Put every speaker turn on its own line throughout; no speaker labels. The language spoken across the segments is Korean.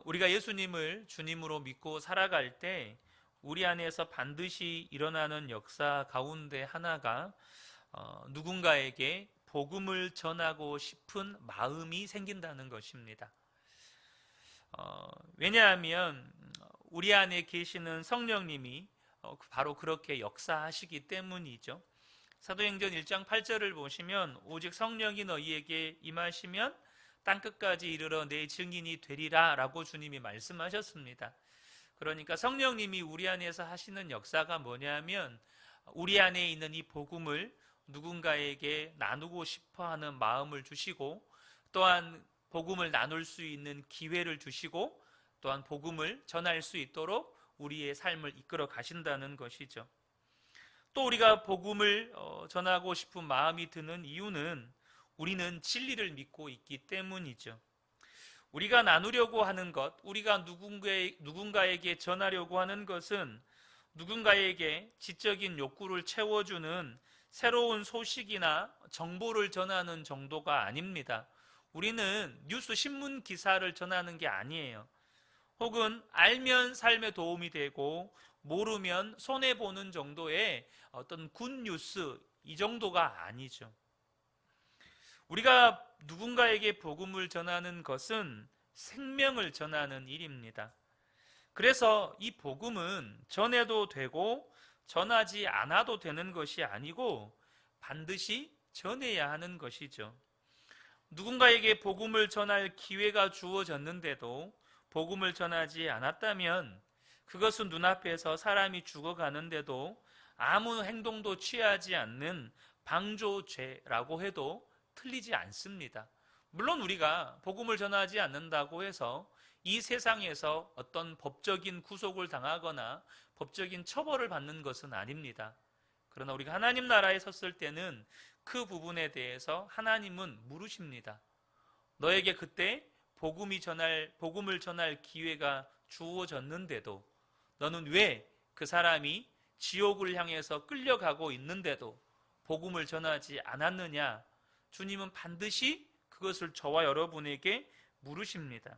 우리가 예수님을 주님으로 믿고 살아갈 때 우리 안에서 반드시 일어나는 역사 가운데 하나가 누군가에게 복음을 전하고 싶은 마음이 생긴다는 것입니다. 왜냐하면 우리 안에 계시는 성령님이 바로 그렇게 역사하시기 때문이죠. 사도행전 1장 8절을 보시면 오직 성령이 너희에게 임하시면 땅끝까지 이르러 내 증인이 되리라 라고 주님이 말씀하셨습니다. 그러니까 성령님이 우리 안에서 하시는 역사가 뭐냐면 우리 안에 있는 이 복음을 누군가에게 나누고 싶어하는 마음을 주시고, 또한 복음을 나눌 수 있는 기회를 주시고, 또한 복음을 전할 수 있도록 우리의 삶을 이끌어 가신다는 것이죠. 또 우리가 복음을 전하고 싶은 마음이 드는 이유는 우리는 진리를 믿고 있기 때문이죠. 우리가 나누려고 하는 것, 우리가 누군가에게 전하려고 하는 것은 누군가에게 지적인 욕구를 채워주는 새로운 소식이나 정보를 전하는 정도가 아닙니다. 우리는 뉴스 신문 기사를 전하는 게 아니에요. 혹은 알면 삶에 도움이 되고 모르면 손해보는 정도의 어떤 굿뉴스, 이 정도가 아니죠. 우리가 누군가에게 복음을 전하는 것은 생명을 전하는 일입니다. 그래서 이 복음은 전해도 되고 전하지 않아도 되는 것이 아니고 반드시 전해야 하는 것이죠. 누군가에게 복음을 전할 기회가 주어졌는데도 복음을 전하지 않았다면 그것은 눈앞에서 사람이 죽어가는데도 아무 행동도 취하지 않는 방조죄라고 해도 틀리지 않습니다. 물론 우리가 복음을 전하지 않는다고 해서 이 세상에서 어떤 법적인 구속을 당하거나 법적인 처벌을 받는 것은 아닙니다. 그러나 우리가 하나님 나라에 섰을 때는 그 부분에 대해서 하나님은 물으십니다. 너에게 그때 복음을 전할 기회가 주어졌는데도 너는 왜 그 사람이 지옥을 향해서 끌려가고 있는데도 복음을 전하지 않았느냐? 주님은 반드시 그것을 저와 여러분에게 물으십니다.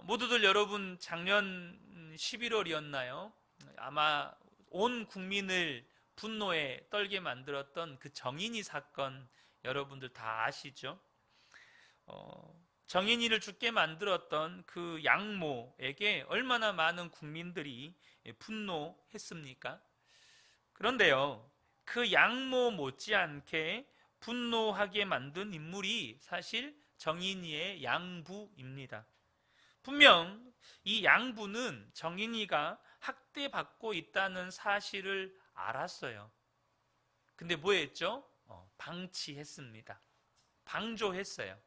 모두들 여러분 작년 11월이었나요? 아마 온 국민을 분노에 떨게 만들었던 그 정인이 사건, 여러분들 다 아시죠? 정인이를 죽게 만들었던 그 양모에게 얼마나 많은 국민들이 분노했습니까? 그런데요, 그 양모 못지않게 분노하게 만든 인물이 사실 정인이의 양부입니다. 분명 이 양부는 정인이가 학대받고 있다는 사실을 알았어요. 근데 뭐 했죠? 방치했습니다. 방조했어요.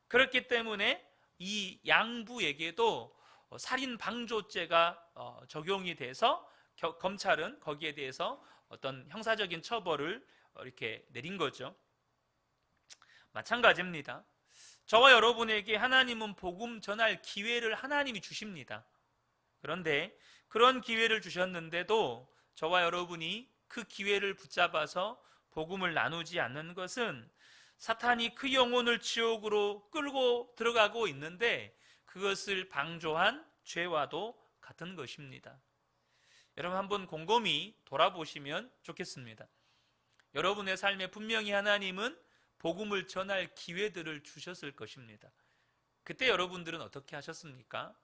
그렇기 때문에 이 양부에게도 살인 방조죄가 적용이 돼서 검찰은 거기에 대해서 어떤 형사적인 처벌을 이렇게 내린 거죠. 마찬가지입니다. 저와 여러분에게 하나님은 복음 전할 기회를 하나님이 주십니다. 그런데 그런 기회를 주셨는데도 저와 여러분이 그 기회를 붙잡아서 복음을 나누지 않는 것은 사탄이 그 영혼을 지옥으로 끌고 들어가고 있는데 그것을 방조한 죄와도 같은 것입니다. 여러분 한번 곰곰이 돌아보시면 좋겠습니다. 여러분의 삶에 분명히 하나님은 복음을 전할 기회들을 주셨을 것입니다. 그때 여러분들은 어떻게 하셨습니까?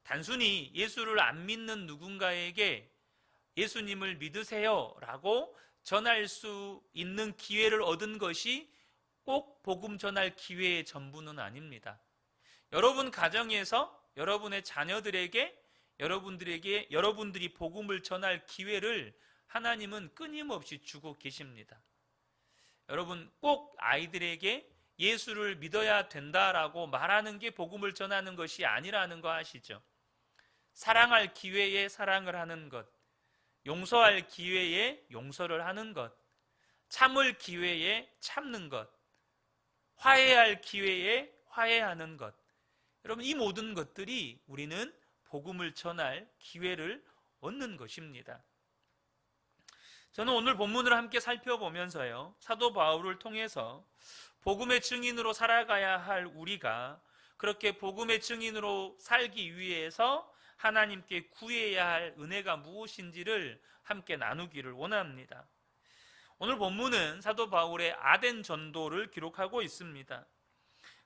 단순히 예수를 안 믿는 누군가에게 예수님을 믿으세요 라고 전할 수 있는 기회를 얻은 것이 꼭 복음 전할 기회의 전부는 아닙니다. 여러분 가정에서 여러분의 자녀들에게 여러분들이 복음을 전할 기회를 하나님은 끊임없이 주고 계십니다. 여러분 꼭 아이들에게 예수를 믿어야 된다라고 말하는 게 복음을 전하는 것이 아니라는 거 아시죠? 사랑할 기회에 사랑을 하는 것, 용서할 기회에 용서를 하는 것, 참을 기회에 참는 것, 화해할 기회에 화해하는 것. 여러분 이 모든 것들이 우리는 복음을 전할 기회를 얻는 것입니다. 저는 오늘 본문을 함께 살펴보면서요, 사도 바울을 통해서 복음의 증인으로 살아가야 할 우리가 그렇게 복음의 증인으로 살기 위해서 하나님께 구해야 할 은혜가 무엇인지를 함께 나누기를 원합니다. 오늘 본문은 사도 바울의 아덴 전도를 기록하고 있습니다.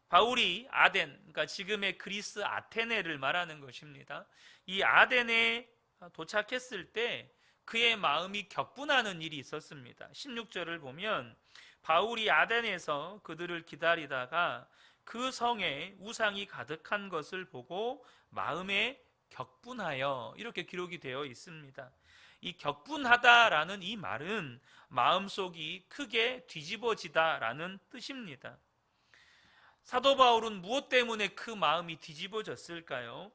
바울이 아덴, 그러니까 지금의 그리스 아테네를 말하는 것입니다. 이 아덴에 도착했을 때 그의 마음이 격분하는 일이 있었습니다. 16절을 보면 바울이 아덴에서 그들을 기다리다가 그 성에 우상이 가득한 것을 보고 마음에 격분하여, 이렇게 기록이 되어 있습니다. 이 격분하다라는 이 말은 마음속이 크게 뒤집어지다라는 뜻입니다. 사도 바울은 무엇 때문에 그 마음이 뒤집어졌을까요?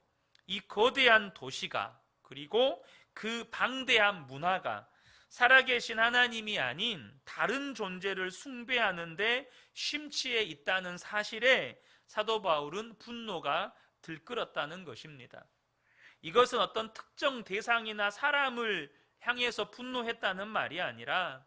이 거대한 도시가, 그리고 그 방대한 문화가 살아계신 하나님이 아닌 다른 존재를 숭배하는데 심취해 있다는 사실에 사도 바울은 분노가 들끓었다는 것입니다. 이것은 어떤 특정 대상이나 사람을 향해서 분노했다는 말이 아니라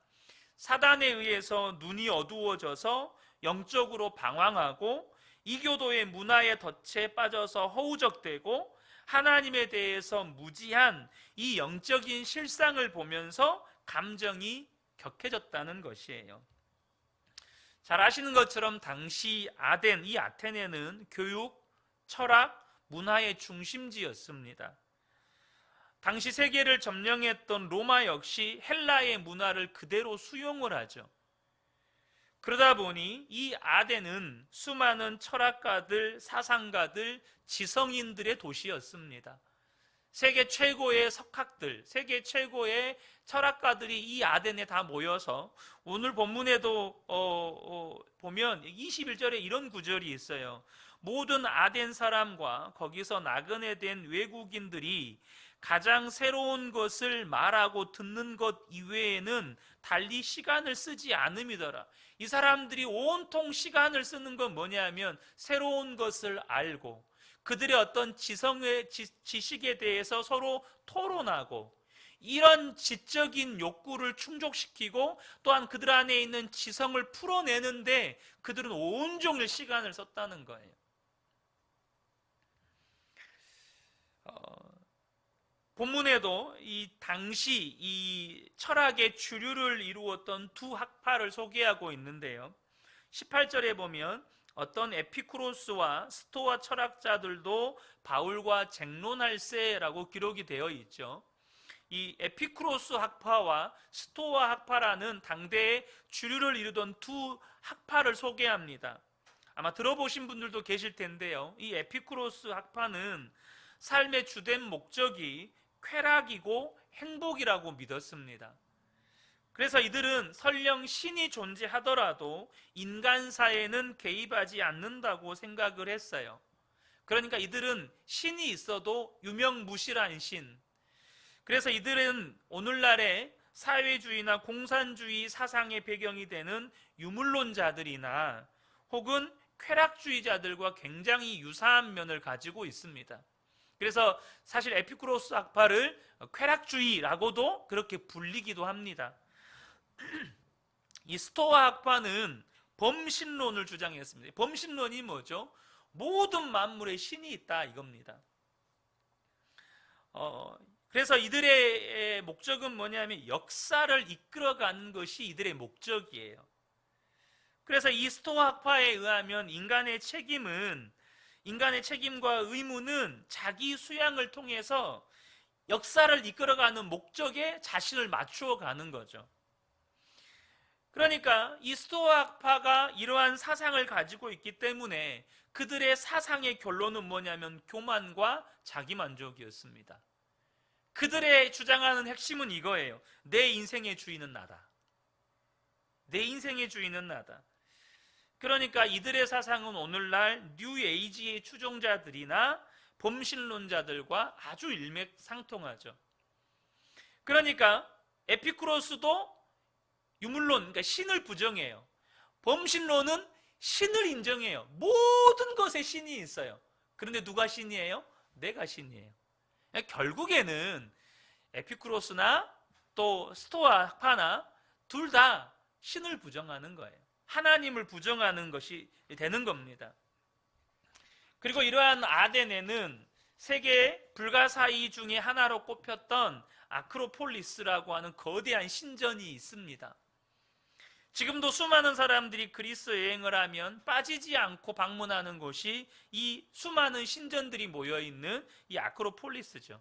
사단에 의해서 눈이 어두워져서 영적으로 방황하고 이교도의 문화의 덫에 빠져서 허우적대고 하나님에 대해서 무지한 이 영적인 실상을 보면서 감정이 격해졌다는 것이에요. 잘 아시는 것처럼 당시 아덴, 이 아테네는 교육, 철학, 문화의 중심지였습니다. 당시 세계를 점령했던 로마 역시 헬라의 문화를 그대로 수용을 하죠. 그러다 보니 이 아덴은 수많은 철학가들, 사상가들, 지성인들의 도시였습니다. 세계 최고의 석학들, 세계 최고의 철학가들이 이 아덴에 다 모여서, 오늘 본문에도 보면 21절에 이런 구절이 있어요. 모든 아덴 사람과 거기서 나그네 된 외국인들이 가장 새로운 것을 말하고 듣는 것 이외에는 달리 시간을 쓰지 않음이더라. 이 사람들이 온통 시간을 쓰는 건 뭐냐면 새로운 것을 알고 그들의 어떤 지식에 대해서 서로 토론하고, 이런 지적인 욕구를 충족시키고 또한 그들 안에 있는 지성을 풀어내는데 그들은 온종일 시간을 썼다는 거예요. 본문에도 이 당시 이 철학의 주류를 이루었던 두 학파를 소개하고 있는데요. 18절에 보면 어떤 에피쿠로스와 스토아 철학자들도 바울과 쟁론할세라고 기록이 되어 있죠. 이 에피쿠로스 학파와 스토아 학파라는 당대의 주류를 이루던 두 학파를 소개합니다. 아마 들어보신 분들도 계실 텐데요. 이 에피쿠로스 학파는 삶의 주된 목적이 쾌락이고 행복이라고 믿었습니다. 그래서 이들은 설령 신이 존재하더라도 인간사에는 개입하지 않는다고 생각을 했어요. 그러니까 이들은 신이 있어도 유명무실한 신. 그래서 이들은 오늘날의 사회주의나 공산주의 사상의 배경이 되는 유물론자들이나 혹은 쾌락주의자들과 굉장히 유사한 면을 가지고 있습니다. 그래서 사실 에피쿠로스 학파를 쾌락주의라고도 그렇게 불리기도 합니다. 이 스토아 학파는 범신론을 주장했습니다. 범신론이 뭐죠? 모든 만물에 신이 있다 이겁니다. 그래서 이들의 목적은 뭐냐면 역사를 이끌어가는 것이 이들의 목적이에요. 그래서 이 스토아 학파에 의하면 인간의 책임과 의무는 자기 수양을 통해서 역사를 이끌어가는 목적에 자신을 맞추어 가는 거죠. 그러니까 이 스토아 학파가 이러한 사상을 가지고 있기 때문에 그들의 사상의 결론은 뭐냐면 교만과 자기만족이었습니다. 그들의 주장하는 핵심은 이거예요. 내 인생의 주인은 나다. 내 인생의 주인은 나다. 그러니까 이들의 사상은 오늘날 뉴에이지의 추종자들이나 범신론자들과 아주 일맥상통하죠. 그러니까 에피쿠로스도 유물론, 그러니까 신을 부정해요. 범신론은 신을 인정해요. 모든 것에 신이 있어요. 그런데 누가 신이에요? 내가 신이에요. 결국에는 에피쿠로스나 또 스토아 학파나 둘 다 신을 부정하는 거예요. 하나님을 부정하는 것이 되는 겁니다. 그리고 이러한 아덴에는 세계 불가사의 중에 하나로 꼽혔던 아크로폴리스라고 하는 거대한 신전이 있습니다. 지금도 수많은 사람들이 그리스 여행을 하면 빠지지 않고 방문하는 곳이 이 수많은 신전들이 모여있는 이 아크로폴리스죠.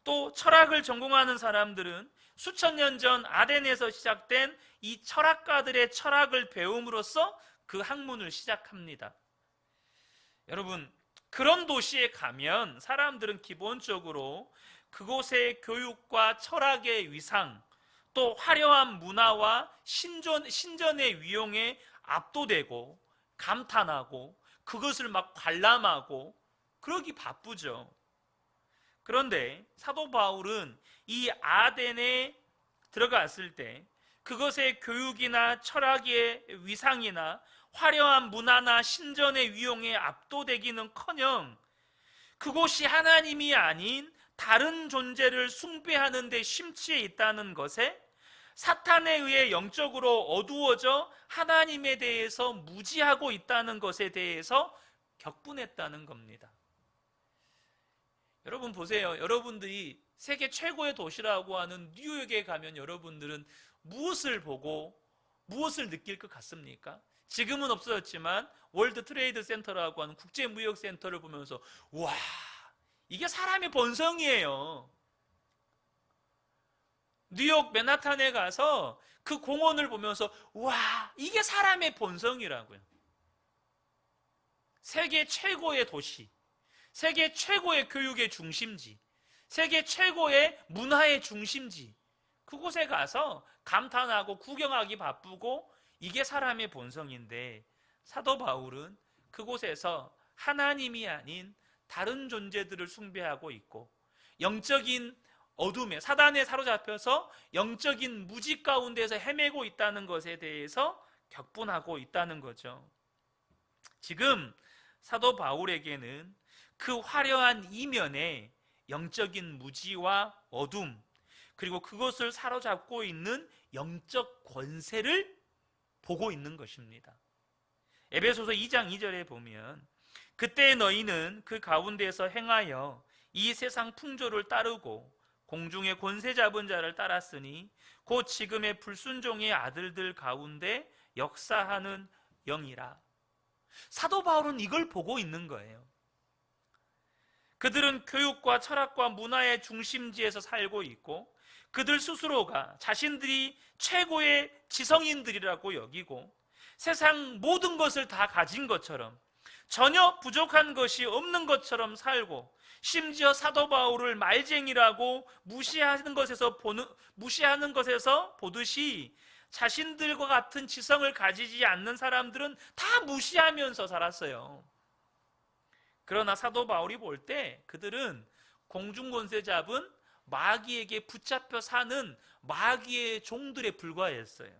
또 철학을 전공하는 사람들은 수천 년 전 아덴에서 시작된 이 철학가들의 철학을 배움으로써 그 학문을 시작합니다. 여러분, 그런 도시에 가면 사람들은 기본적으로 그곳의 교육과 철학의 위상, 또 화려한 문화와 신전의 위용에 압도되고 감탄하고 그것을 막 관람하고 그러기 바쁘죠. 그런데 사도 바울은 이 아덴에 들어갔을 때 그것의 교육이나 철학의 위상이나 화려한 문화나 신전의 위용에 압도되기는커녕 그곳이 하나님이 아닌 다른 존재를 숭배하는 데 심취해 있다는 것에 사탄에 의해 영적으로 어두워져 하나님에 대해서 무지하고 있다는 것에 대해서 격분했다는 겁니다. 여러분 보세요. 여러분들이 세계 최고의 도시라고 하는 뉴욕에 가면 여러분들은 무엇을 보고 무엇을 느낄 것 같습니까? 지금은 없어졌지만 월드 트레이드 센터라고 하는 국제무역센터를 보면서 와, 이게 사람의 본성이에요. 뉴욕 맨하탄에 가서 그 공원을 보면서 와, 이게 사람의 본성이라고요. 세계 최고의 도시, 세계 최고의 교육의 중심지, 세계 최고의 문화의 중심지, 그곳에 가서 감탄하고 구경하기 바쁘고 이게 사람의 본성인데, 사도 바울은 그곳에서 하나님이 아닌 다른 존재들을 숭배하고 있고 영적인 어둠에 사단에 사로잡혀서 영적인 무지 가운데서 헤매고 있다는 것에 대해서 격분하고 있다는 거죠. 지금 사도 바울에게는 그 화려한 이면에 영적인 무지와 어둠, 그리고 그것을 사로잡고 있는 영적 권세를 보고 있는 것입니다. 에베소서 2장 2절에 보면 그때 너희는 그 가운데서 행하여 이 세상 풍조를 따르고 공중의 권세 잡은 자를 따랐으니 곧 지금의 불순종의 아들들 가운데 역사하는 영이라. 사도 바울은 이걸 보고 있는 거예요. 그들은 교육과 철학과 문화의 중심지에서 살고 있고 그들 스스로가 자신들이 최고의 지성인들이라고 여기고 세상 모든 것을 다 가진 것처럼 전혀 부족한 것이 없는 것처럼 살고 심지어 사도 바울을 말쟁이라고 무시하는 것에서 보듯이 자신들과 같은 지성을 가지지 않는 사람들은 다 무시하면서 살았어요. 그러나 사도 바울이 볼 때 그들은 공중권세 잡은 마귀에게 붙잡혀 사는 마귀의 종들에 불과했어요.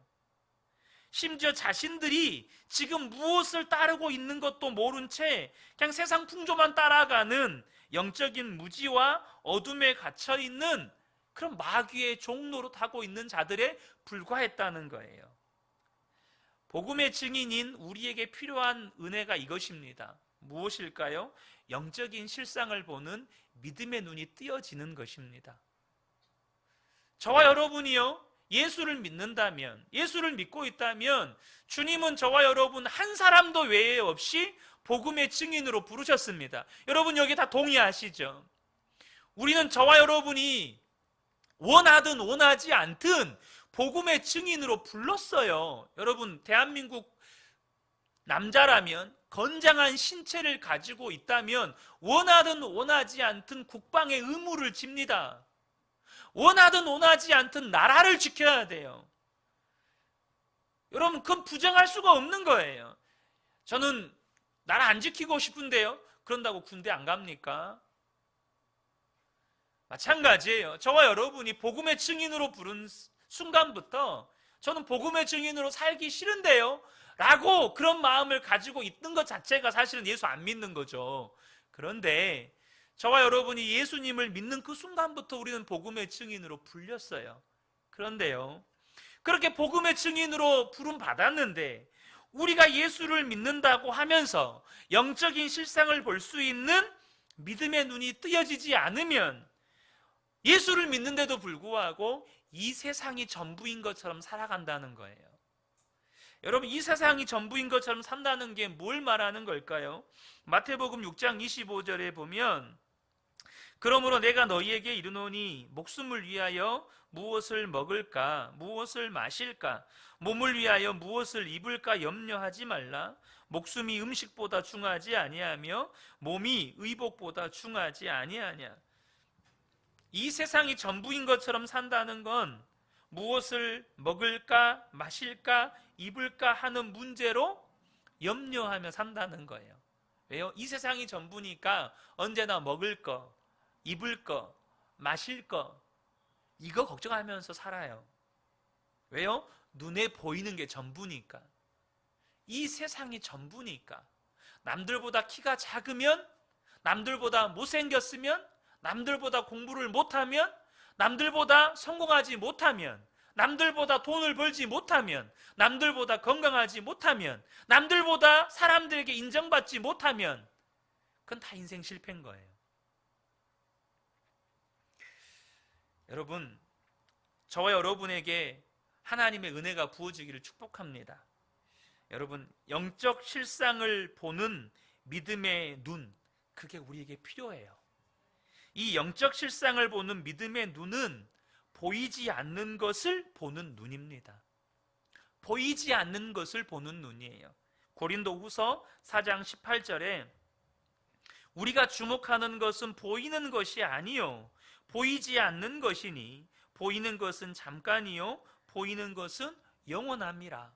심지어 자신들이 지금 무엇을 따르고 있는 것도 모른 채 그냥 세상 풍조만 따라가는 영적인 무지와 어둠에 갇혀 있는 그런 마귀의 종 노릇하고 있는 자들에 불과했다는 거예요. 복음의 증인인 우리에게 필요한 은혜가 이것입니다. 무엇일까요? 영적인 실상을 보는 믿음의 눈이 띄어지는 것입니다. 저와 여러분이요, 예수를 믿는다면, 예수를 믿고 있다면 주님은 저와 여러분 한 사람도 외에 없이 복음의 증인으로 부르셨습니다. 여러분 여기 다 동의하시죠? 우리는 저와 여러분이 원하든 원하지 않든 복음의 증인으로 불렀어요. 여러분 대한민국 남자라면 건장한 신체를 가지고 있다면 원하든 원하지 않든 국방의 의무를 집니다. 원하든 원하지 않든 나라를 지켜야 돼요. 여러분 그건 부정할 수가 없는 거예요. 저는 나라 안 지키고 싶은데요, 그런다고 군대 안 갑니까? 마찬가지예요. 저와 여러분이 복음의 증인으로 부른 순간부터 저는 복음의 증인으로 살기 싫은데요 라고 그런 마음을 가지고 있는 것 자체가 사실은 예수 안 믿는 거죠. 그런데 저와 여러분이 예수님을 믿는 그 순간부터 우리는 복음의 증인으로 불렸어요. 그런데요, 그렇게 복음의 증인으로 부름 받았는데 우리가 예수를 믿는다고 하면서 영적인 실상을 볼 수 있는 믿음의 눈이 뜨여지지 않으면 예수를 믿는데도 불구하고 이 세상이 전부인 것처럼 살아간다는 거예요. 여러분, 이 세상이 전부인 것처럼 산다는 게 뭘 말하는 걸까요? 마태복음 6장 25절에 보면 그러므로 내가 너희에게 이르노니 목숨을 위하여 무엇을 먹을까 무엇을 마실까 몸을 위하여 무엇을 입을까 염려하지 말라. 목숨이 음식보다 중하지 아니하며 몸이 의복보다 중하지 아니하냐. 이 세상이 전부인 것처럼 산다는 건 무엇을 먹을까 마실까 입을까 하는 문제로 염려하며 산다는 거예요. 왜요? 이 세상이 전부니까 언제나 먹을 거, 입을 거, 마실 거 이거 걱정하면서 살아요. 왜요? 눈에 보이는 게 전부니까. 이 세상이 전부니까. 남들보다 키가 작으면, 남들보다 못생겼으면, 남들보다 공부를 못하면, 남들보다 성공하지 못하면, 남들보다 돈을 벌지 못하면, 남들보다 건강하지 못하면, 남들보다 사람들에게 인정받지 못하면 그건 다 인생 실패인 거예요. 여러분, 저와 여러분에게 하나님의 은혜가 부어지기를 축복합니다. 여러분, 영적 실상을 보는 믿음의 눈, 그게 우리에게 필요해요. 이 영적 실상을 보는 믿음의 눈은 보이지 않는 것을 보는 눈입니다. 보이지 않는 것을 보는 눈이에요. 고린도후서 4장 18절에 우리가 주목하는 것은 보이는 것이 아니요 보이지 않는 것이니 보이는 것은 잠깐이요 보이는 것은 영원함이라.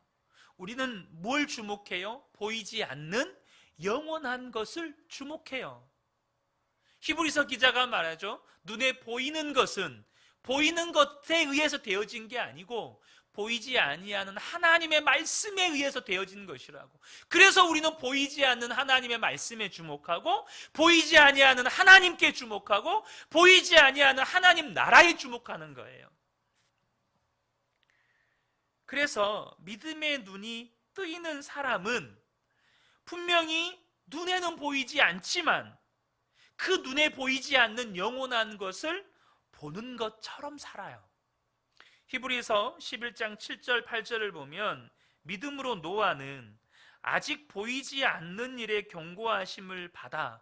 우리는 뭘 주목해요? 보이지 않는 영원한 것을 주목해요. 히브리서 기자가 말하죠. 눈에 보이는 것은 보이는 것에 의해서 되어진 게 아니고 보이지 아니하는 하나님의 말씀에 의해서 되어진 것이라고. 그래서 우리는 보이지 않는 하나님의 말씀에 주목하고 보이지 아니하는 하나님께 주목하고 보이지 아니하는 하나님 나라에 주목하는 거예요. 그래서 믿음의 눈이 뜨이는 사람은 분명히 눈에는 보이지 않지만 그 눈에 보이지 않는 영원한 것을 보는 것처럼 살아요. 히브리서 11장 7절 8절을 보면 믿음으로 노아는 아직 보이지 않는 일의 경고하심을 받아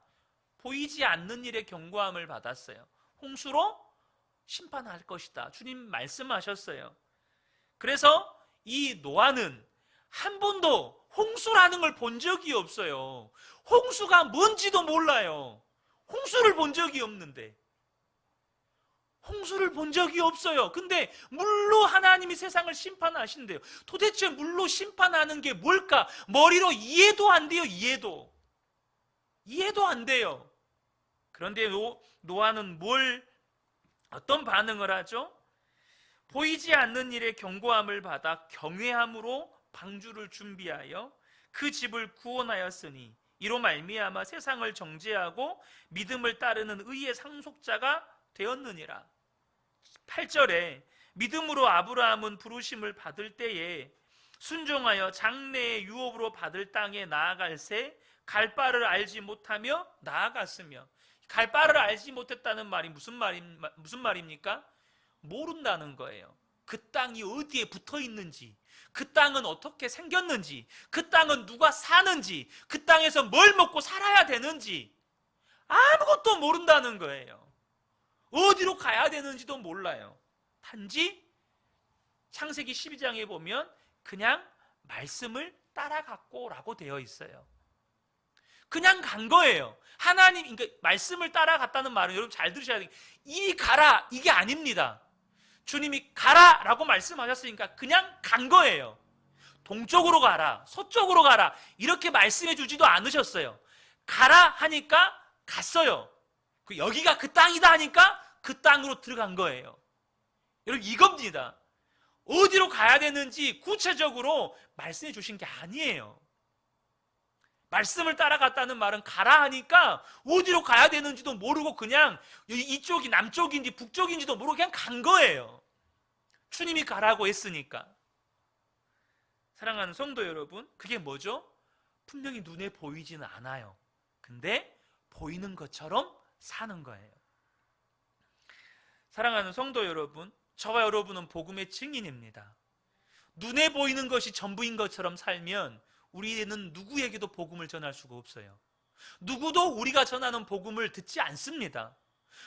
보이지 않는 일의 경고함을 받았어요. 홍수로 심판할 것이다. 주님 말씀하셨어요. 그래서 이 노아는 한 번도 홍수라는 걸 본 적이 없어요. 홍수가 뭔지도 몰라요. 홍수를 본 적이 없는데 홍수를 본 적이 없어요. 근데 물로 하나님이 세상을 심판하신대요. 도대체 물로 심판하는 게 뭘까? 머리로 이해도 안 돼요. 이해도 안 돼요. 그런데 노아는 어떤 반응을 하죠? 보이지 않는 일의 경고함을 받아 경외함으로 방주를 준비하여 그 집을 구원하였으니 이로 말미암아 세상을 정죄하고 믿음을 따르는 의의 상속자가 되었느니라. 8절에 믿음으로 아브라함은 부르심을 받을 때에 순종하여 장래의 유업으로 받을 땅에 나아갈새 갈 바를 알지 못하며 나아갔으며. 갈 바를 알지 못했다는 말이 무슨 말입니까? 모른다는 거예요. 그 땅이 어디에 붙어 있는지, 그 땅은 어떻게 생겼는지, 그 땅은 누가 사는지, 그 땅에서 뭘 먹고 살아야 되는지 아무것도 모른다는 거예요. 어디로 가야 되는지도 몰라요. 단지 창세기 12장에 보면 그냥 말씀을 따라갔고 라고 되어 있어요. 그냥 간 거예요. 하나님, 그러니까 말씀을 따라갔다는 말은 여러분 잘 들으셔야 돼요. 이리 가라 이게 아닙니다. 주님이 가라 라고 말씀하셨으니까 그냥 간 거예요. 동쪽으로 가라 서쪽으로 가라 이렇게 말씀해 주지도 않으셨어요. 가라 하니까 갔어요. 여기가 그 땅이다 하니까 그 땅으로 들어간 거예요. 여러분 이겁니다. 어디로 가야 되는지 구체적으로 말씀해 주신 게 아니에요. 말씀을 따라갔다는 말은 가라 하니까 어디로 가야 되는지도 모르고 그냥 이쪽이 남쪽인지 북쪽인지도 모르고 그냥 간 거예요. 주님이 가라고 했으니까. 사랑하는 성도 여러분, 그게 뭐죠? 분명히 눈에 보이지는 않아요. 근데 보이는 것처럼 사는 거예요. 사랑하는 성도 여러분, 저와 여러분은 복음의 증인입니다. 눈에 보이는 것이 전부인 것처럼 살면 우리는 누구에게도 복음을 전할 수가 없어요. 누구도 우리가 전하는 복음을 듣지 않습니다.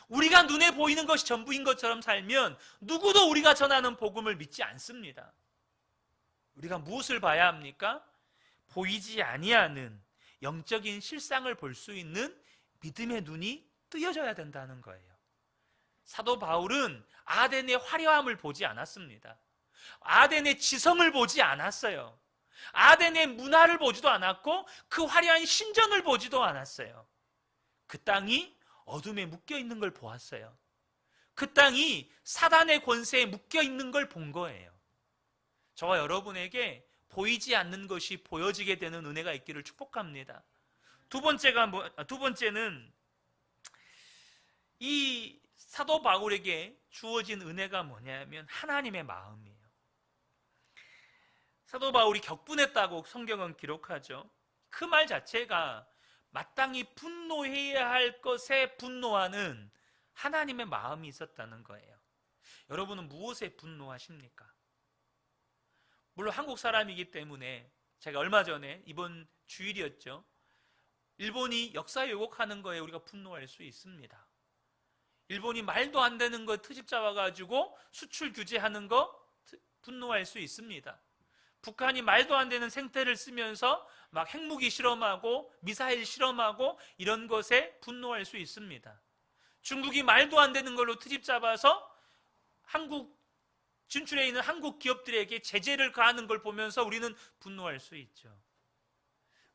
우리가 눈에 보이는 것이 전부인 것처럼 살면 누구도 우리가 전하는 복음을 믿지 않습니다. 우리가 무엇을 봐야 합니까? 보이지 아니하는 영적인 실상을 볼 수 있는 믿음의 눈이 뜨여져야 된다는 거예요. 사도 바울은 아덴의 화려함을 보지 않았습니다. 아덴의 지성을 보지 않았어요. 아덴의 문화를 보지도 않았고 그 화려한 신전을 보지도 않았어요. 그 땅이 어둠에 묶여 있는 걸 보았어요. 그 땅이 사단의 권세에 묶여 있는 걸 본 거예요. 저와 여러분에게 보이지 않는 것이 보여지게 되는 은혜가 있기를 축복합니다. 두 번째는 이 사도 바울에게 주어진 은혜가 뭐냐면 하나님의 마음이에요. 사도 바울이 격분했다고 성경은 기록하죠. 그 말 자체가 마땅히 분노해야 할 것에 분노하는 하나님의 마음이 있었다는 거예요. 여러분은 무엇에 분노하십니까? 물론 한국 사람이기 때문에 제가 얼마 전에 이번 주일이었죠. 일본이 역사 왜곡하는 거에 우리가 분노할 수 있습니다. 일본이 말도 안 되는 거 트집 잡아가지고 수출 규제하는 거 분노할 수 있습니다. 북한이 말도 안 되는 생태를 쓰면서 막 핵무기 실험하고 미사일 실험하고 이런 것에 분노할 수 있습니다. 중국이 말도 안 되는 걸로 트집 잡아서 한국 진출해 있는 한국 기업들에게 제재를 가하는 걸 보면서 우리는 분노할 수 있죠.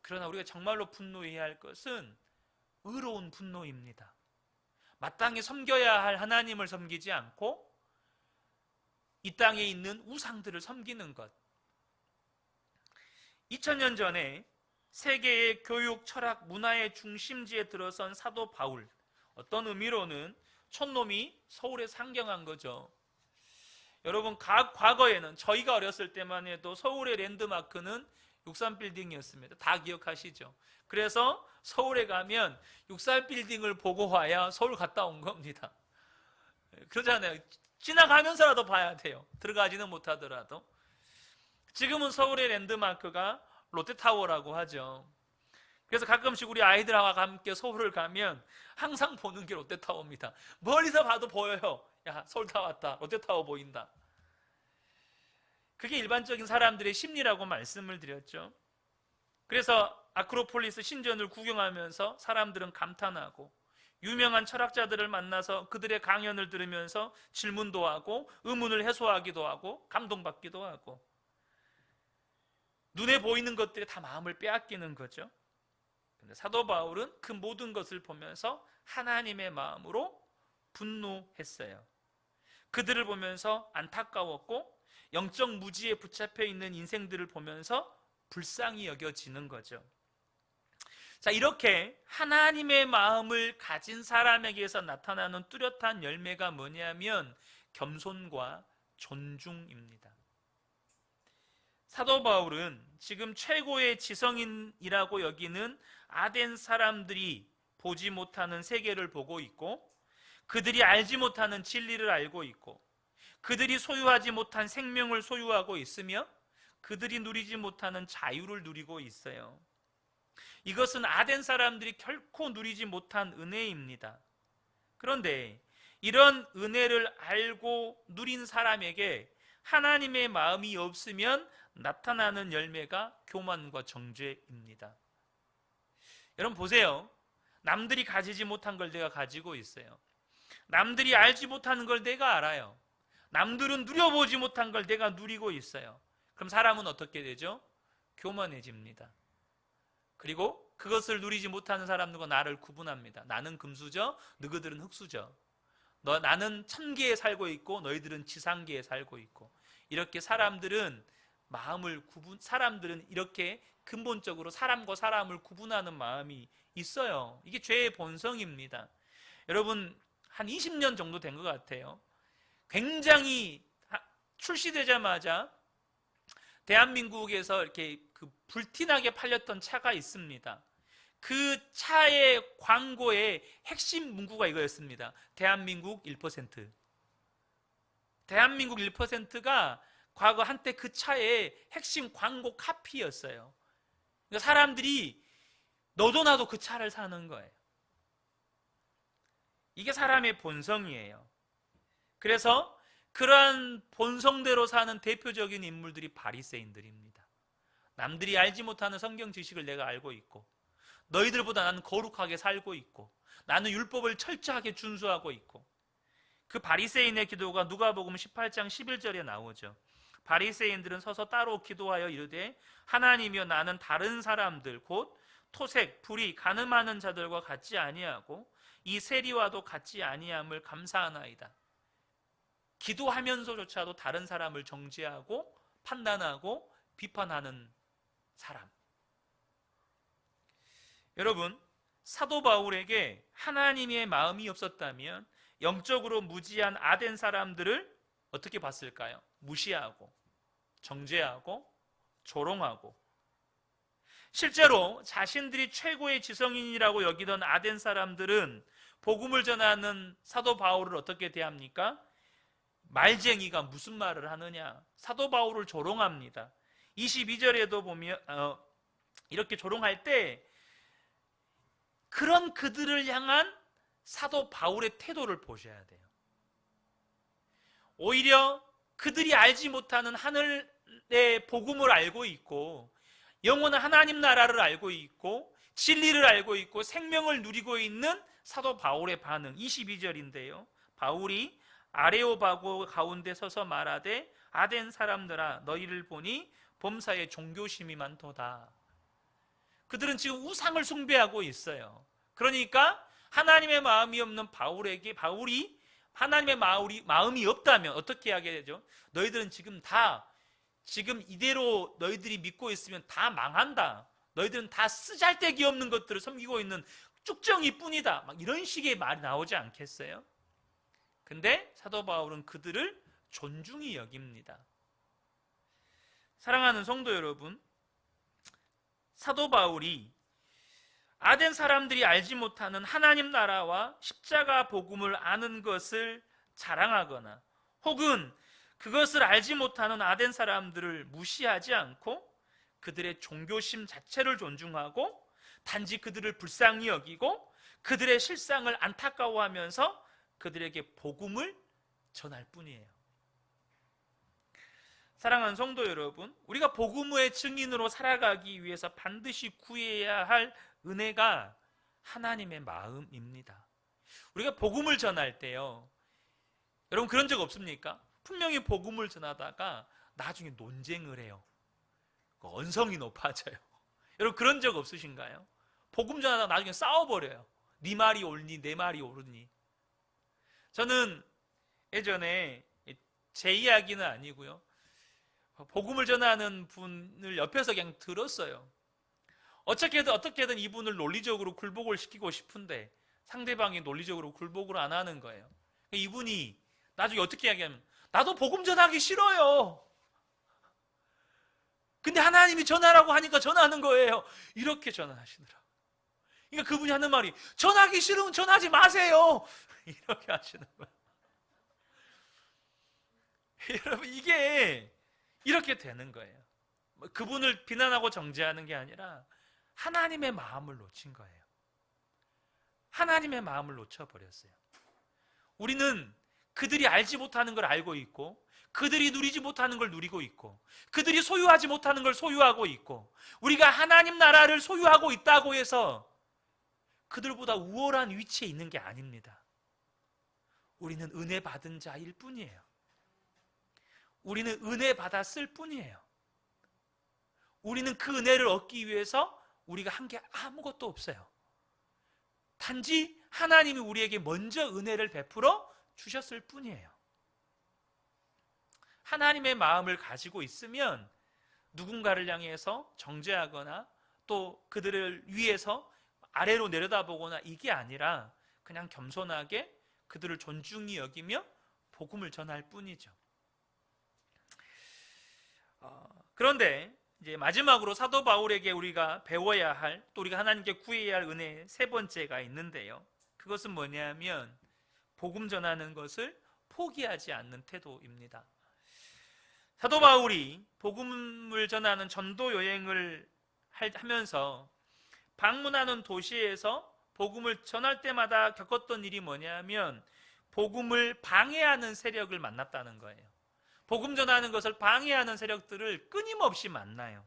그러나 우리가 정말로 분노해야 할 것은 의로운 분노입니다. 마땅히 섬겨야 할 하나님을 섬기지 않고 이 땅에 있는 우상들을 섬기는 것. 2000년 전에 세계의 교육, 철학, 문화의 중심지에 들어선 사도 바울, 어떤 의미로는 촌놈이 서울에 상경한 거죠. 여러분, 과거에는 저희가 어렸을 때만 해도 서울의 랜드마크는 63빌딩이었습니다. 다 기억하시죠? 그래서 서울에 가면 63빌딩을 보고 와야 서울 갔다 온 겁니다. 그러잖아요. 지나가면서라도 봐야 돼요. 들어가지는 못하더라도. 지금은 서울의 랜드마크가 롯데타워라고 하죠. 그래서 가끔씩 우리 아이들하고 함께 서울을 가면 항상 보는 게 롯데타워입니다. 멀리서 봐도 보여요. 야, 서울 다 왔다. 롯데타워 보인다. 그게 일반적인 사람들의 심리라고 말씀을 드렸죠. 그래서 아크로폴리스 신전을 구경하면서 사람들은 감탄하고 유명한 철학자들을 만나서 그들의 강연을 들으면서 질문도 하고 의문을 해소하기도 하고 감동받기도 하고 눈에 보이는 것들이 다 마음을 빼앗기는 거죠. 근데 사도 바울은 그 모든 것을 보면서 하나님의 마음으로 분노했어요. 그들을 보면서 안타까웠고 영적 무지에 붙잡혀 있는 인생들을 보면서 불쌍히 여겨지는 거죠. 자, 이렇게 하나님의 마음을 가진 사람에게서 나타나는 뚜렷한 열매가 뭐냐면 겸손과 존중입니다. 사도 바울은 지금 최고의 지성인이라고 여기는 아덴 사람들이 보지 못하는 세계를 보고 있고 그들이 알지 못하는 진리를 알고 있고 그들이 소유하지 못한 생명을 소유하고 있으며 그들이 누리지 못하는 자유를 누리고 있어요. 이것은 아덴 사람들이 결코 누리지 못한 은혜입니다. 그런데 이런 은혜를 알고 누린 사람에게 하나님의 마음이 없으면 나타나는 열매가 교만과 정죄입니다. 여러분 보세요. 남들이 가지지 못한 걸 내가 가지고 있어요. 남들이 알지 못하는 걸 내가 알아요. 남들은 누려보지 못한 걸 내가 누리고 있어요. 그럼 사람은 어떻게 되죠? 교만해집니다. 그리고 그것을 누리지 못하는 사람들과 나를 구분합니다. 나는 금수저, 너희들은 흑수저. 나는 천계에 살고 있고 너희들은 지상계에 살고 있고. 이렇게 사람들은 이렇게 근본적으로 사람과 사람을 구분하는 마음이 있어요. 이게 죄의 본성입니다. 여러분 한 20년 정도 된 것 같아요. 굉장히 출시되자마자 대한민국에서 이렇게 그 불티나게 팔렸던 차가 있습니다. 그 차의 광고의 핵심 문구가 이거였습니다. 대한민국 1%. 대한민국 1%가 과거 한때 그 차의 핵심 광고 카피였어요. 그러니까 사람들이 너도 나도 그 차를 사는 거예요. 이게 사람의 본성이에요. 그래서 그러한 본성대로 사는 대표적인 인물들이 바리새인들입니다. 남들이 알지 못하는 성경 지식을 내가 알고 있고, 너희들보다 나는 거룩하게 살고 있고, 나는 율법을 철저하게 준수하고 있고, 그 바리새인의 기도가 누가복음 18장 11절에 나오죠. 바리새인들은 서서 따로 기도하여 이르되 하나님이여 나는 다른 사람들 곧 토색, 불의, 간음하는 자들과 같지 아니하고 이 세리와도 같지 아니함을 감사하나이다. 기도하면서조차도 다른 사람을 정죄하고 판단하고 비판하는 사람. 여러분, 사도 바울에게 하나님의 마음이 없었다면 영적으로 무지한 아덴 사람들을 어떻게 봤을까요? 무시하고 정죄하고 조롱하고. 실제로 자신들이 최고의 지성인이라고 여기던 아덴 사람들은 복음을 전하는 사도 바울을 어떻게 대합니까? 말쟁이가 무슨 말을 하느냐, 사도 바울을 조롱합니다. 22절에도 보면 이렇게 조롱할 때 그런 그들을 향한 사도 바울의 태도를 보셔야 돼요. 오히려 그들이 알지 못하는 하늘의 복음을 알고 있고 영원한 하나님 나라를 알고 있고 진리를 알고 있고 생명을 누리고 있는 사도 바울의 반응. 22절인데요 바울이 아레오바고 가운데 서서 말하되 아덴 사람들아 너희를 보니 범사에 종교심이 많도다. 그들은 지금 우상을 숭배하고 있어요. 그러니까 하나님의 마음이 없는 바울에게, 바울이 하나님의 마음이 없다면 어떻게 하게 되죠? 너희들은 지금 이대로 너희들이 믿고 있으면 다 망한다. 너희들은 다 쓰잘데기 없는 것들을 섬기고 있는 쭉정이뿐이다. 막 이런 식의 말이 나오지 않겠어요? 근데 사도 바울은 그들을 존중히 여깁니다. 사랑하는 성도 여러분, 사도 바울이 아덴 사람들이 알지 못하는 하나님 나라와 십자가 복음을 아는 것을 자랑하거나 혹은 그것을 알지 못하는 아덴 사람들을 무시하지 않고 그들의 종교심 자체를 존중하고 단지 그들을 불쌍히 여기고 그들의 실상을 안타까워하면서 그들에게 복음을 전할 뿐이에요. 사랑하는 성도 여러분, 우리가 복음의 증인으로 살아가기 위해서 반드시 구해야 할 은혜가 하나님의 마음입니다. 우리가 복음을 전할 때요, 여러분 그런 적 없습니까? 분명히 복음을 전하다가 나중에 논쟁을 해요. 언성이 높아져요. 여러분 그런 적 없으신가요? 복음 전하다가 나중에 싸워버려요. 네 말이 옳니 내 말이 옳으니. 저는 예전에 제 이야기는 아니고요, 복음을 전하는 분을 옆에서 그냥 들었어요. 어떻게든 이분을 논리적으로 굴복을 시키고 싶은데 상대방이 논리적으로 굴복을 안 하는 거예요. 이분이 나중에 어떻게 이야기하면 나도 복음 전하기 싫어요. 근데 하나님이 전하라고 하니까 전하는 거예요. 이렇게 전하시더라고요. 그러니까 그분이 하는 말이 전하기 싫으면 전하지 마세요. 이렇게 하시는 거예요. 여러분 이게 이렇게 되는 거예요. 그분을 비난하고 정죄하는 게 아니라 하나님의 마음을 놓친 거예요. 하나님의 마음을 놓쳐버렸어요. 우리는 그들이 알지 못하는 걸 알고 있고 그들이 누리지 못하는 걸 누리고 있고 그들이 소유하지 못하는 걸 소유하고 있고 우리가 하나님 나라를 소유하고 있다고 해서 그들보다 우월한 위치에 있는 게 아닙니다. 우리는 은혜 받은 자일 뿐이에요. 우리는 은혜 받았을 뿐이에요. 우리는 그 은혜를 얻기 위해서 우리가 한 게 아무것도 없어요. 단지 하나님이 우리에게 먼저 은혜를 베풀어 주셨을 뿐이에요. 하나님의 마음을 가지고 있으면 누군가를 향해서 정죄하거나 또 그들을 위해서 아래로 내려다보거나 이게 아니라 그냥 겸손하게 그들을 존중히 여기며 복음을 전할 뿐이죠. 그런데 이제 마지막으로 사도 바울에게 우리가 배워야 할, 또 우리가 하나님께 구해야 할 은혜 세 번째가 있는데요. 그것은 뭐냐면 복음 전하는 것을 포기하지 않는 태도입니다. 사도 바울이 복음을 전하는 전도 여행을 하면서 방문하는 도시에서 복음을 전할 때마다 겪었던 일이 뭐냐면 복음을 방해하는 세력을 만났다는 거예요. 복음 전하는 것을 방해하는 세력들을 끊임없이 만나요.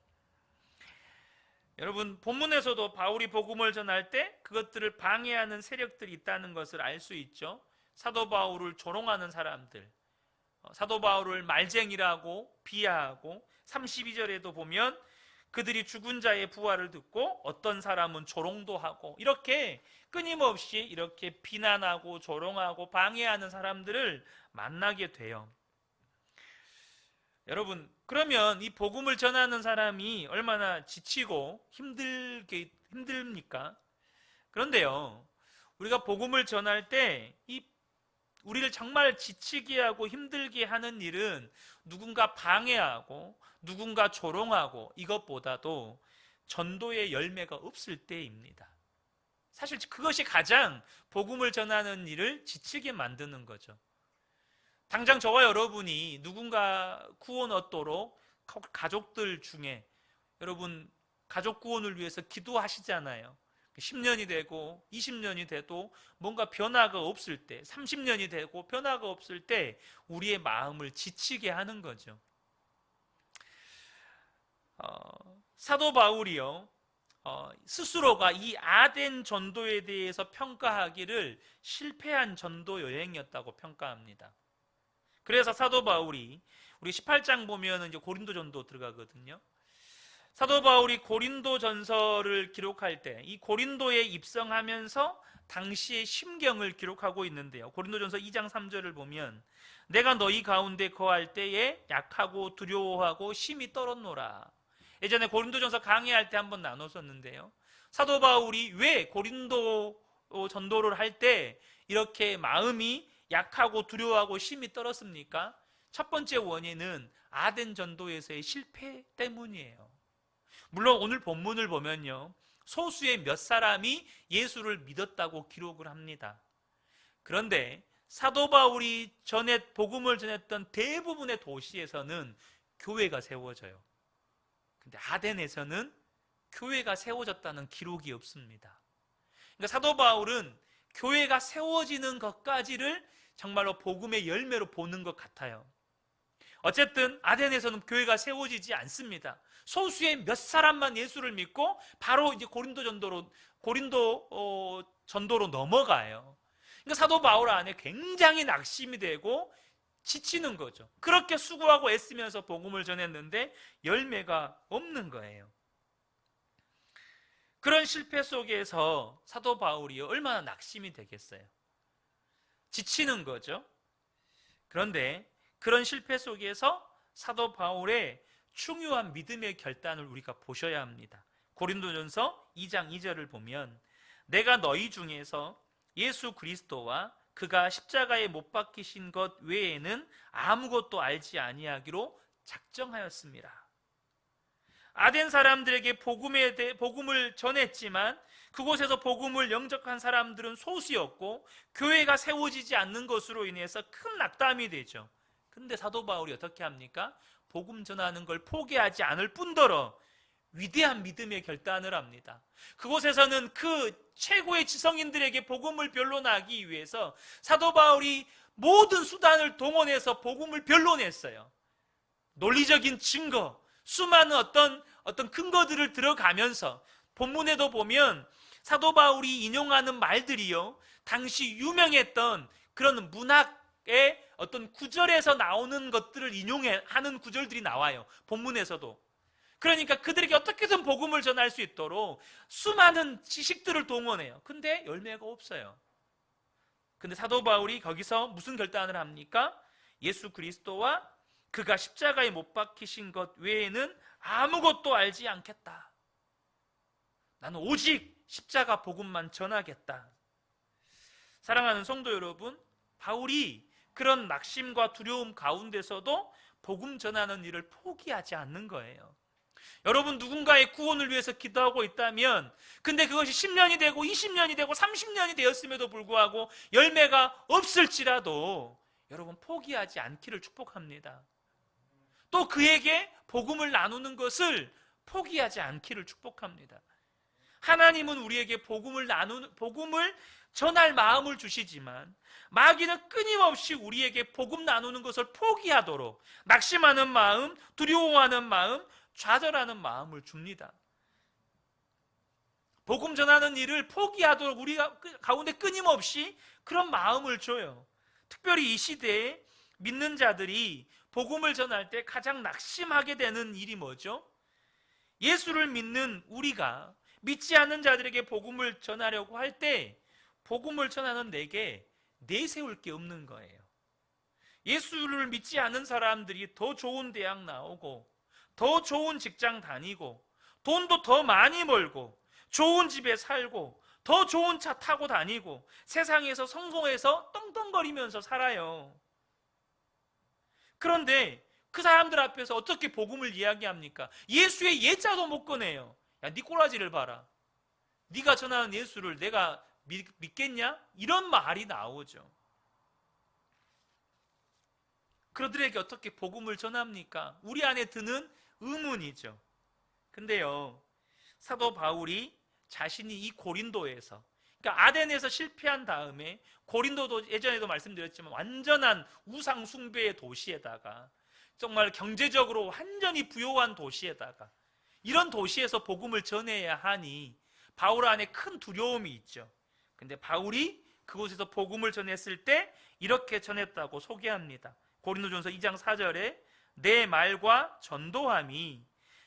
여러분, 본문에서도 바울이 복음을 전할 때 그것들을 방해하는 세력들이 있다는 것을 알 수 있죠. 사도 바울을 조롱하는 사람들, 사도 바울을 말쟁이라고 비하하고, 32절에도 보면 그들이 죽은 자의 부활을 듣고 어떤 사람은 조롱도 하고, 이렇게 끊임없이 이렇게 비난하고 조롱하고 방해하는 사람들을 만나게 돼요. 여러분, 그러면 이 복음을 전하는 사람이 얼마나 지치고 힘듭니까? 그런데요, 우리가 복음을 전할 때 이 우리를 정말 지치게 하고 힘들게 하는 일은 누군가 방해하고 누군가 조롱하고 이것보다도 전도의 열매가 없을 때입니다. 사실 그것이 가장 복음을 전하는 일을 지치게 만드는 거죠. 당장 저와 여러분이 누군가 구원 얻도록 가족들 중에, 여러분 가족 구원을 위해서 기도하시잖아요. 10년이 되고 20년이 돼도 뭔가 변화가 없을 때, 30년이 되고 변화가 없을 때 우리의 마음을 지치게 하는 거죠. 사도 바울이요, 스스로가 이 아덴 전도에 대해서 평가하기를 실패한 전도 여행이었다고 평가합니다. 그래서 사도 바울이, 우리 18장 보면 이제 고린도 전도 들어가거든요. 사도 바울이 고린도 전서를 기록할 때 이 고린도에 입성하면서 당시의 심경을 기록하고 있는데요. 고린도 전서 2장 3절을 보면 내가 너희 가운데 거할 때에 약하고 두려워하고 심히 떨었노라. 예전에 고린도 전서 강의할 때 한번 나눴었는데요. 사도 바울이 왜 고린도 전도를 할 때 이렇게 마음이 약하고 두려워하고 심히 떨었습니까? 첫 번째 원인은 아덴 전도에서의 실패 때문이에요. 물론 오늘 본문을 보면요, 소수의 몇 사람이 예수를 믿었다고 기록을 합니다. 그런데 사도 바울이 복음을 전했던 대부분의 도시에서는 교회가 세워져요. 근데 아덴에서는 교회가 세워졌다는 기록이 없습니다. 그러니까 사도 바울은 교회가 세워지는 것까지를 정말로 복음의 열매로 보는 것 같아요. 어쨌든 아덴에서는 교회가 세워지지 않습니다. 소수의 몇 사람만 예수를 믿고 바로 이제 고린도 전도로 넘어가요. 그러니까 사도 바울 안에 굉장히 낙심이 되고 지치는 거죠. 그렇게 수고하고 애쓰면서 복음을 전했는데 열매가 없는 거예요. 그런 실패 속에서 사도 바울이 얼마나 낙심이 되겠어요. 지치는 거죠. 그런데 그런 실패 속에서 사도 바울의 중요한 믿음의 결단을 우리가 보셔야 합니다. 고린도전서 2장 2절을 보면 내가 너희 중에서 예수 그리스도와 그가 십자가에 못 박히신 것 외에는 아무것도 알지 아니하기로 작정하였습니다. 아덴 사람들에게 복음을 전했지만 그곳에서 복음을 영접한 사람들은 소수였고 교회가 세워지지 않는 것으로 인해서 큰 낙담이 되죠. 근데 사도 바울이 어떻게 합니까? 복음 전하는 걸 포기하지 않을 뿐더러 위대한 믿음의 결단을 합니다. 그곳에서는 그 최고의 지성인들에게 복음을 변론하기 위해서 사도 바울이 모든 수단을 동원해서 복음을 변론했어요. 논리적인 증거, 수많은 어떤 근거들을 들어가면서 본문에도 보면 사도 바울이 인용하는 말들이요, 당시 유명했던 그런 문학의 어떤 구절에서 나오는 것들을 인용하는 구절들이 나와요. 본문에서도. 그러니까 그들에게 어떻게든 복음을 전할 수 있도록 수많은 지식들을 동원해요. 근데 열매가 없어요. 근데 사도 바울이 거기서 무슨 결단을 합니까? 예수 그리스도와 그가 십자가에 못 박히신 것 외에는 아무것도 알지 않겠다. 나는 오직 십자가 복음만 전하겠다. 사랑하는 성도 여러분, 바울이 그런 낙심과 두려움 가운데서도 복음 전하는 일을 포기하지 않는 거예요. 여러분, 누군가의 구원을 위해서 기도하고 있다면, 근데 그것이 10년이 되고 20년이 되고 30년이 되었음에도 불구하고 열매가 없을지라도 여러분 포기하지 않기를 축복합니다. 또 그에게 복음을 나누는 것을 포기하지 않기를 축복합니다. 하나님은 우리에게 복음을 전할 마음을 주시지만 마귀는 끊임없이 우리에게 복음 나누는 것을 포기하도록 낙심하는 마음, 두려워하는 마음, 좌절하는 마음을 줍니다. 복음 전하는 일을 포기하도록 우리가 가운데 끊임없이 그런 마음을 줘요. 특별히 이 시대에 믿는 자들이 복음을 전할 때 가장 낙심하게 되는 일이 뭐죠? 예수를 믿는 우리가 믿지 않는 자들에게 복음을 전하려고 할 때 복음을 전하는 내게 내세울 게 없는 거예요. 예수를 믿지 않는 사람들이 더 좋은 대학 나오고 더 좋은 직장 다니고 돈도 더 많이 벌고 좋은 집에 살고 더 좋은 차 타고 다니고 세상에서 성공해서 떵떵거리면서 살아요. 그런데 그 사람들 앞에서 어떻게 복음을 이야기합니까? 예수의 예자도 못 꺼내요. 야, 네 꼬라지를 봐라. 네가 전하는 예수를 내가 믿겠냐? 이런 말이 나오죠. 그들에게 어떻게 복음을 전합니까? 우리 안에 드는 의문이죠. 근데요, 사도 바울이 자신이 이 고린도에서, 그러니까 아덴에서 실패한 다음에 고린도도 예전에도 말씀드렸지만 완전한 우상 숭배의 도시에다가 정말 경제적으로 완전히 부요한 도시에다가 이런 도시에서 복음을 전해야 하니 바울 안에 큰 두려움이 있죠. 근데 바울이 그곳에서 복음을 전했을 때 이렇게 전했다고 소개합니다. 고린도전서 2장 4절에 내 말과 전도함이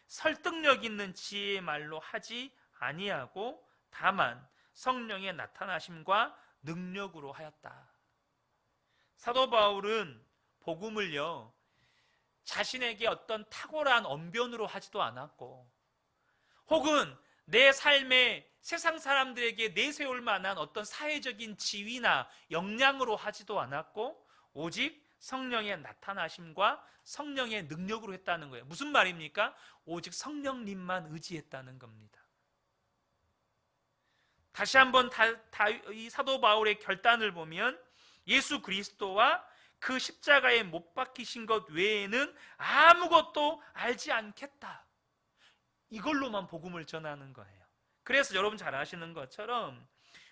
설득력 있는 지혜의 말로 하지 아니하고 다만 성령의 나타나심과 능력으로 하였다. 사도 바울은 복음을요 자신에게 어떤 탁월한 언변으로 하지도 않았고 혹은 내 삶에 세상 사람들에게 내세울 만한 어떤 사회적인 지위나 역량으로 하지도 않았고 오직 성령의 나타나심과 성령의 능력으로 했다는 거예요. 무슨 말입니까? 오직 성령님만 의지했다는 겁니다. 다시 한번 이 사도 바울의 결단을 보면 예수 그리스도와 그 십자가에 못 박히신 것 외에는 아무것도 알지 않겠다. 이걸로만 복음을 전하는 거예요. 그래서 여러분 잘 아시는 것처럼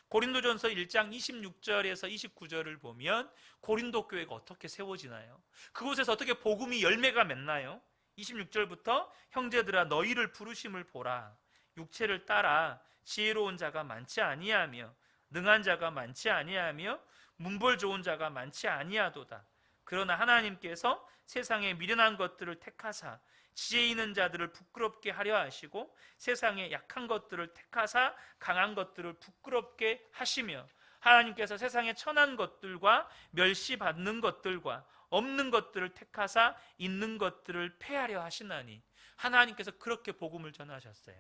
고린도전서 1장 26절에서 29절을 보면 고린도 교회가 어떻게 세워지나요? 그곳에서 어떻게 복음이 열매가 맺나요? 26절부터 형제들아 너희를 부르심을 보라. 육체를 따라 지혜로운 자가 많지 아니하며 능한 자가 많지 아니하며 문벌 좋은 자가 많지 아니하도다. 그러나 하나님께서 세상에 미련한 것들을 택하사 지혜 있는 자들을 부끄럽게 하려 하시고 세상에 약한 것들을 택하사 강한 것들을 부끄럽게 하시며 하나님께서 세상에 천한 것들과 멸시받는 것들과 없는 것들을 택하사 있는 것들을 폐하려 하시나니 하나님께서 그렇게 복음을 전하셨어요.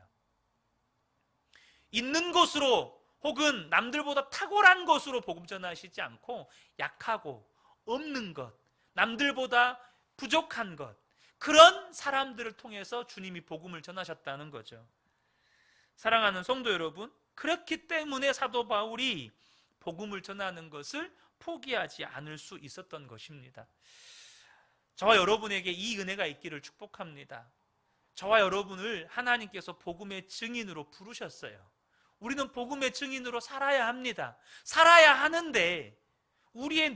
있는 것으로 혹은 남들보다 탁월한 것으로 복음 전하시지 않고 약하고 없는 것, 남들보다 부족한 것, 그런 사람들을 통해서 주님이 복음을 전하셨다는 거죠. 사랑하는 성도 여러분, 그렇기 때문에 사도 바울이 복음을 전하는 것을 포기하지 않을 수 있었던 것입니다. 저와 여러분에게 이 은혜가 있기를 축복합니다. 저와 여러분을 하나님께서 복음의 증인으로 부르셨어요. 우리는 복음의 증인으로 살아야 합니다. 살아야 하는데 우리의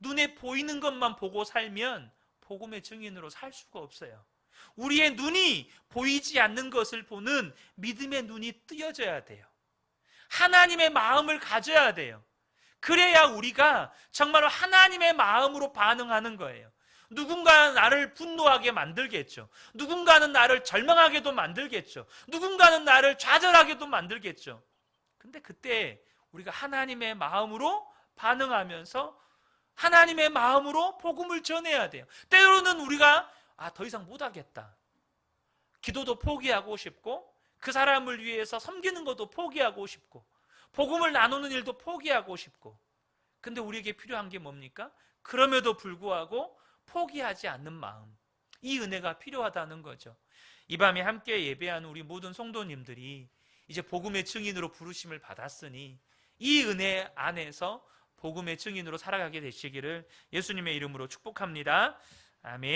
눈에 보이는 것만 보고 살면 복음의 증인으로 살 수가 없어요. 우리의 눈이 보이지 않는 것을 보는 믿음의 눈이 뜨여져야 돼요. 하나님의 마음을 가져야 돼요. 그래야 우리가 정말 하나님의 마음으로 반응하는 거예요. 누군가는 나를 분노하게 만들겠죠. 누군가는 나를 절망하게도 만들겠죠. 누군가는 나를 좌절하게도 만들겠죠. 근데 그때 우리가 하나님의 마음으로 반응하면서 하나님의 마음으로 복음을 전해야 돼요. 때로는 우리가 더 이상 못하겠다. 기도도 포기하고 싶고 그 사람을 위해서 섬기는 것도 포기하고 싶고 복음을 나누는 일도 포기하고 싶고 근데 우리에게 필요한 게 뭡니까? 그럼에도 불구하고 포기하지 않는 마음, 이 은혜가 필요하다는 거죠. 이 밤에 함께 예배하는 우리 모든 성도님들이 이제 복음의 증인으로 부르심을 받았으니 이 은혜 안에서 복음의 증인으로 살아가게 되시기를 예수님의 이름으로 축복합니다. 아멘.